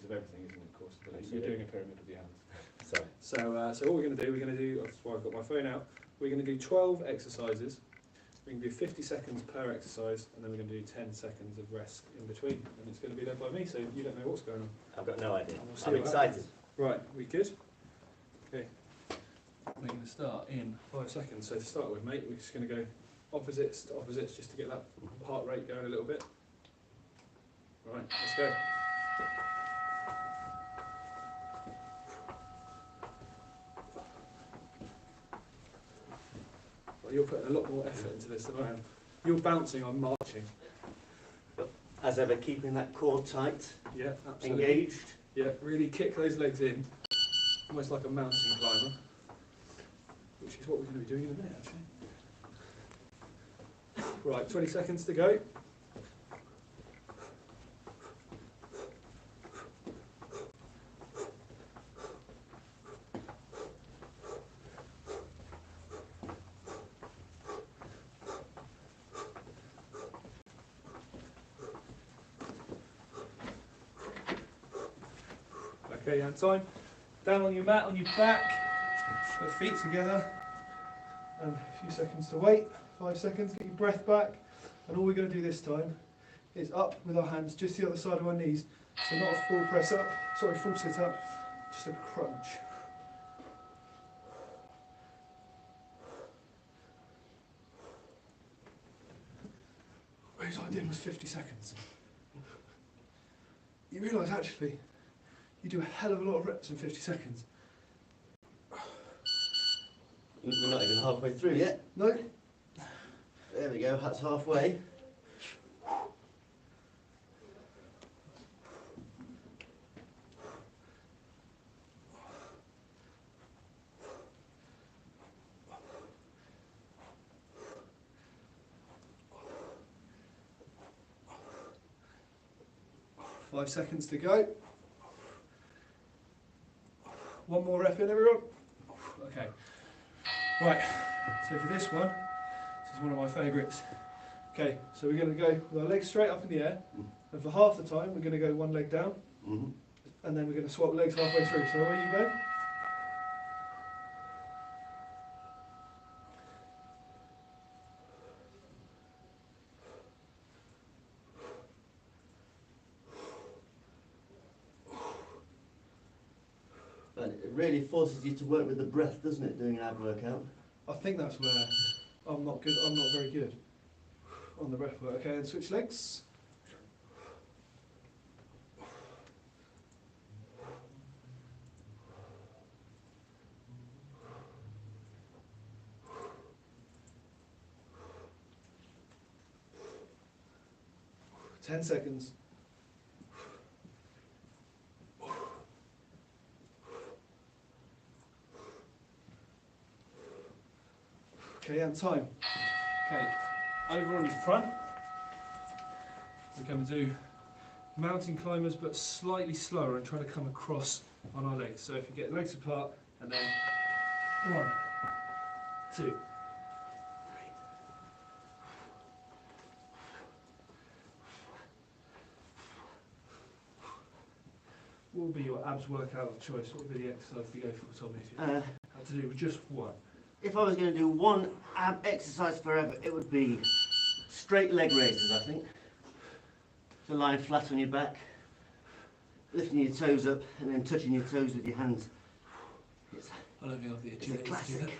of everything, isn't it? Of course, but you're doing a pyramid with your hands. Sorry. So what we're going to do, that's why I've got my phone out, we're going to do 12 exercises. We can do 50 seconds per exercise, and then we're going to do 10 seconds of rest in between. And it's going to be led by me, so you don't know what's going on. I've got no idea. We'll I'm excited. Right, we good? Okay. We're going to start in 5 seconds. So to start with, mate, we're just going to go opposites to opposites just to get that heart rate going a little bit. Right, let's go. Well, you're putting a lot more effort into this than I am. You're bouncing, I'm marching. As ever, keeping that core tight. Yeah, absolutely. Engaged. Yeah, really kick those legs in, almost like a mountain climber, which is what we're going to be doing in a minute, actually. Right, 20 seconds to go. Okay, and time. Down on your mat, on your back, put feet together, and a few seconds to wait. 5 seconds, get your breath back, and all we're going to do this time is up with our hands, just the other side of our knees, so not a full press up, sorry, full sit up, just a crunch. Whereas I did was 50 seconds. You realise actually, you do a hell of a lot of reps in 50 seconds. We're not even halfway through yet. No? There we go, that's halfway. Five seconds to go. One more rep in, everyone. Okay. Right, so for this one, this is one of my favourites. Okay, so we're going to go with our legs straight up in the air, and for half the time we're going to go one leg down, and then we're going to swap legs halfway through. So away you go. But it really forces you to work with the breath, doesn't it, doing an ab workout? I think that's where I'm not good. I'm not very good on the breath work. Okay, and switch legs. Ten seconds. Okay, and time. Okay, over on your front, we're going to do mountain climbers, but slightly slower and try to come across on our legs. So if you get legs apart, and then 1, 2, 3. What would be your abs workout of choice? What would be the exercise to go for, Tommy, if you had to do just one? If I was going to do one ab exercise forever, it would be straight leg raises, I think. So lying flat on your back, lifting your toes up, and then touching your toes with your hands. I don't think I'll be It's a classic.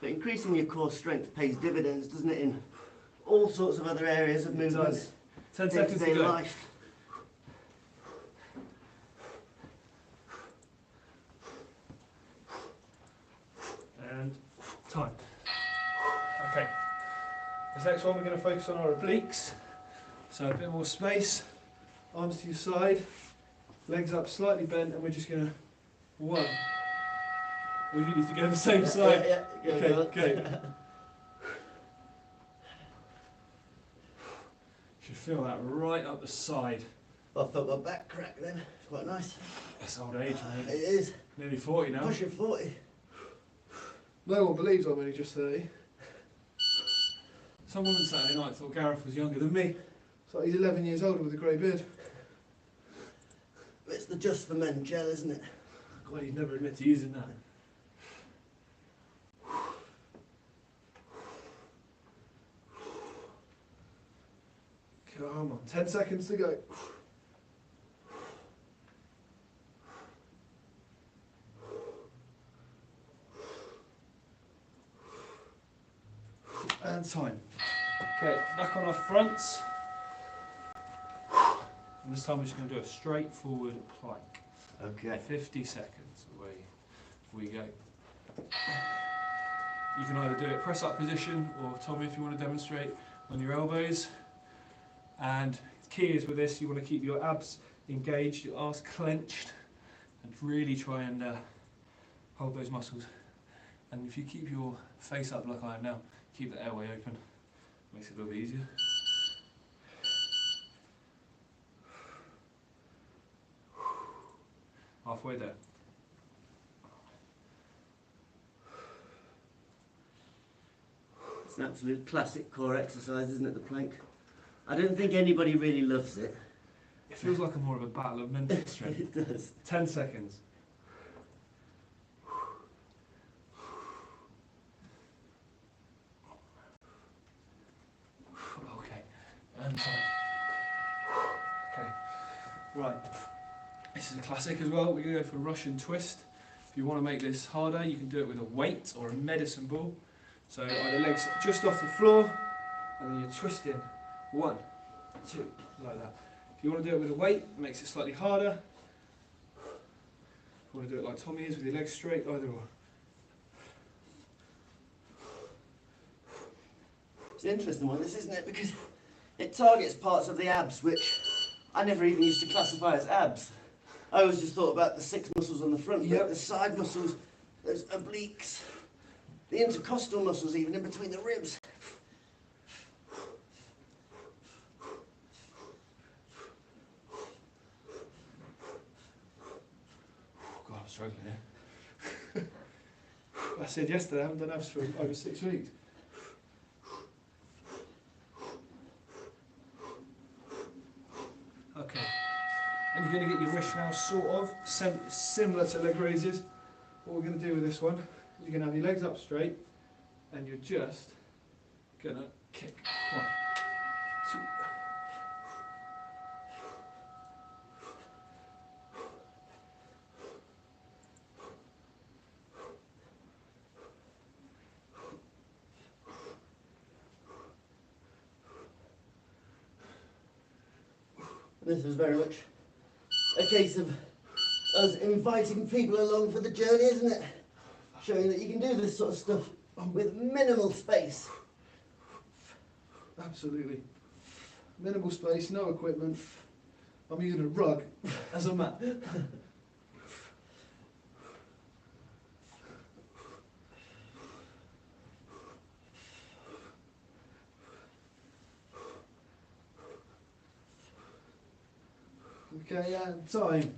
But increasing your core strength pays dividends, doesn't it, in all sorts of other areas of movement. 10 seconds to go. Life. And time. Okay. This next one we're going to focus on our obliques. So a bit more space, arms to your side, legs up slightly bent, and we're just going to 1. We need to go on the same side. Yeah, okay. You should feel that right up the side. I felt my back crack then. It's quite nice. That's old age, mate. It is. Nearly 40 now. Pushing 40. No one believes I'm only just 30. Some woman Saturday night thought Gareth was younger than me. It's like he's 11 years older with a grey beard. It's the Just for Men gel, isn't it? God, he'd never admit to using that. Come on, 10 seconds to go. And time. Okay, back on our fronts. And this time we're just going to do a straightforward plank. Okay. 50 seconds, away we go. You can either do it press up position, or Tommy, if you want to demonstrate, on your elbows. And the key is with this, you want to keep your abs engaged, your arse clenched, and really try and hold those muscles. And if you keep your face up like I am now, keep the airway open, makes it a little bit easier. Halfway there. It's an absolute classic core exercise, isn't it, the plank? I don't think anybody really loves it. It feels like more of a battle of mental strength. It does. 10 seconds. Okay, and time. Okay, right. This is a classic as well. We're going to go for a Russian twist. If you want to make this harder, you can do it with a weight or a medicine ball. So either legs just off the floor, and then you're twisting. 1, 2, like that. If you want to do it with a weight, it makes it slightly harder. If you want to do it like Tommy is, with your legs straight, either or. It's an interesting one, this, isn't it? Because it targets parts of the abs which I never even used to classify as abs. I always just thought about the 6 muscles on the front, Yep. the side muscles, those obliques, the intercostal muscles even in between the ribs. God, I'm struggling here. I said yesterday I haven't done abs for over 6 weeks. Okay, and you're going to get your wish now, sort of similar to leg raises. What we're going to do with this one is you're going to have your legs up straight, and you're just going to kick. 1, 2. This was very much a case of us inviting people along for the journey, isn't it? Showing that you can do this sort of stuff with minimal space. Absolutely. Minimal space, no equipment. I'm using a rug as a mat. Okay, and time.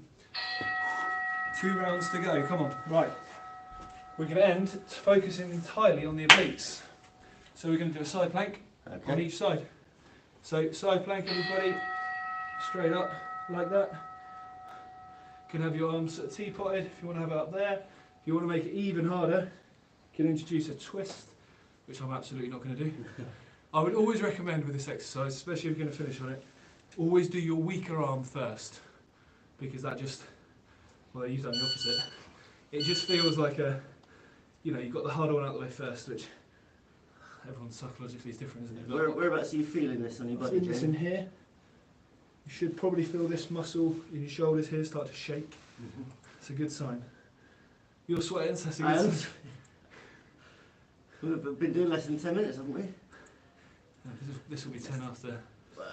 2 rounds to go, come on. Right. We're going to end focusing entirely on the obliques. So we're going to do a side plank on each side. So side plank, everybody, straight up like that. You can have your arms sort of teapotted if you want to have it up there. If you want to make it even harder, you can introduce a twist, which I'm absolutely not going to do. I would always recommend with this exercise, especially if you're going to finish on it, always do your weaker arm first, because that just, well, you've done the opposite. It just feels like a, you know, you've got the harder one out of the way first, which everyone psychologically is different, isn't it? Whereabouts are you feeling this on your body, Feel this in here. You should probably feel this muscle in your shoulders here start to shake. It's a good sign. You're sweating, so that's a good sign. We've been doing less than 10 minutes, haven't we? Yeah, this will be 10 after. Wow.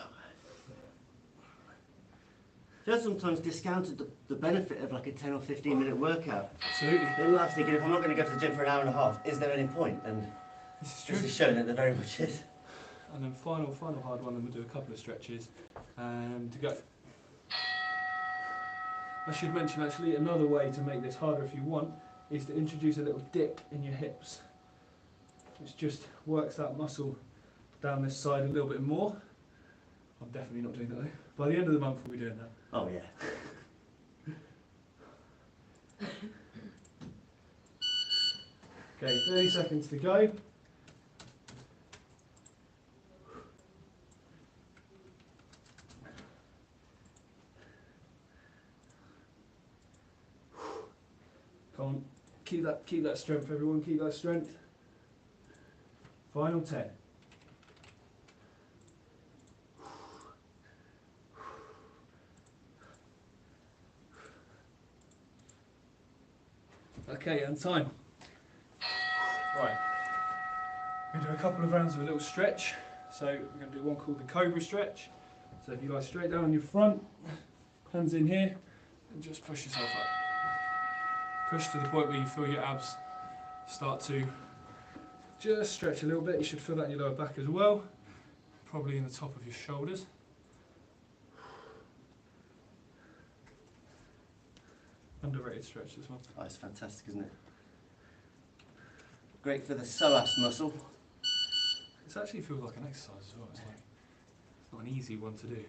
I've sometimes discounted the benefit of like a 10 or 15 minute workout. Absolutely. In life, thinking if I'm not going to go to the gym for an hour and a half, is there any point? And This is true. this is showing that there very much is. And then final hard one, then we'll do a couple of stretches and to go. I should mention actually another way to make this harder if you want is to introduce a little dip in your hips, which just works that muscle down this side a little bit more. I'm definitely not doing that though. By the end of the month we'll be doing that. Oh yeah. Okay, 30 seconds to go. Come on, keep that strength everyone, keep that strength. Final 10. Okay, and time. Right, we're going to do a couple of rounds of a little stretch. So we're going to do one called the cobra stretch. So if you lie straight down on your front, hands in here, and just push yourself up. Push to the point where you feel your abs start to just stretch a little bit. You should feel that in your lower back as well, probably in the top of your shoulders. Underrated stretch, this one. Oh, it's fantastic, isn't it? Great for the psoas muscle. It actually feels like an exercise as well. It's not an easy one to do.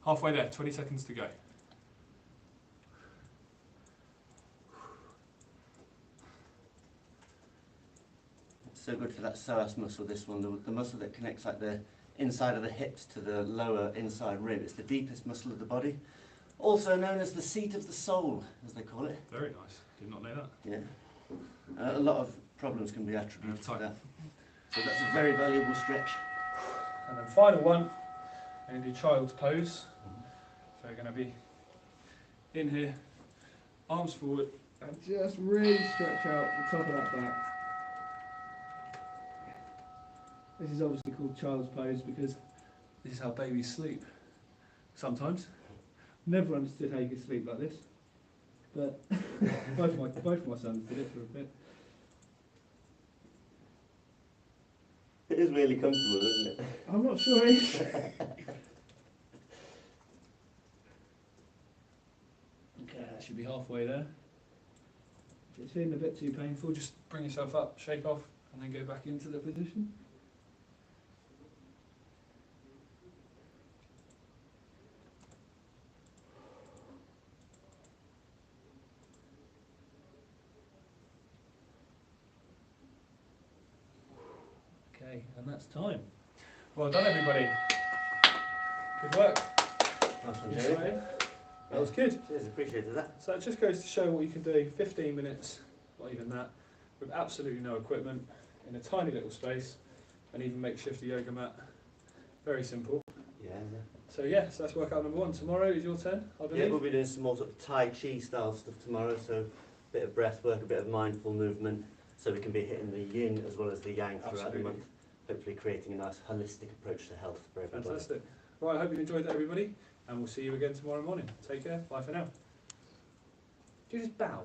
Halfway there, 20 seconds to go. It's so good for that psoas muscle, this one, the muscle that connects like the inside of the hips to the lower inside rib. It's the deepest muscle of the body. Also known as the seat of the soul, as they call it. Very nice. Did not know that. Yeah. A lot of problems can be attributed to that. So that's a very valuable stretch. And then final one, we're going to do child's pose. So we're going to be in here, arms forward, and just really stretch out the top of that back. This is obviously called child's pose because this is how babies sleep. Sometimes. Never understood how you could sleep like this, but both my sons did it for a bit. It is really comfortable, isn't it? I'm not sure either. Okay, that should be halfway there. If it's feeling a bit too painful, just bring yourself up, shake off, and then go back into the position. Okay, and that's time. Well done, everybody. Good work. Nice one, Jerry. That was good. Cheers, appreciated that. So it just goes to show what you can do, 15 minutes, not even that, with absolutely no equipment, in a tiny little space, and even makeshift yoga mat. Very simple. Yeah. So yeah, so that's workout number 1. Tomorrow is your turn, I believe. Yeah, we'll be doing some more sort of Tai Chi style stuff tomorrow, so a bit of breath work, a bit of mindful movement, so we can be hitting the yin as well as the yang throughout the month, hopefully creating a nice holistic approach to health for everybody. Fantastic. Right, I hope you enjoyed that, everybody, and we'll see you again tomorrow morning. Take care, bye for now. Do you just bow?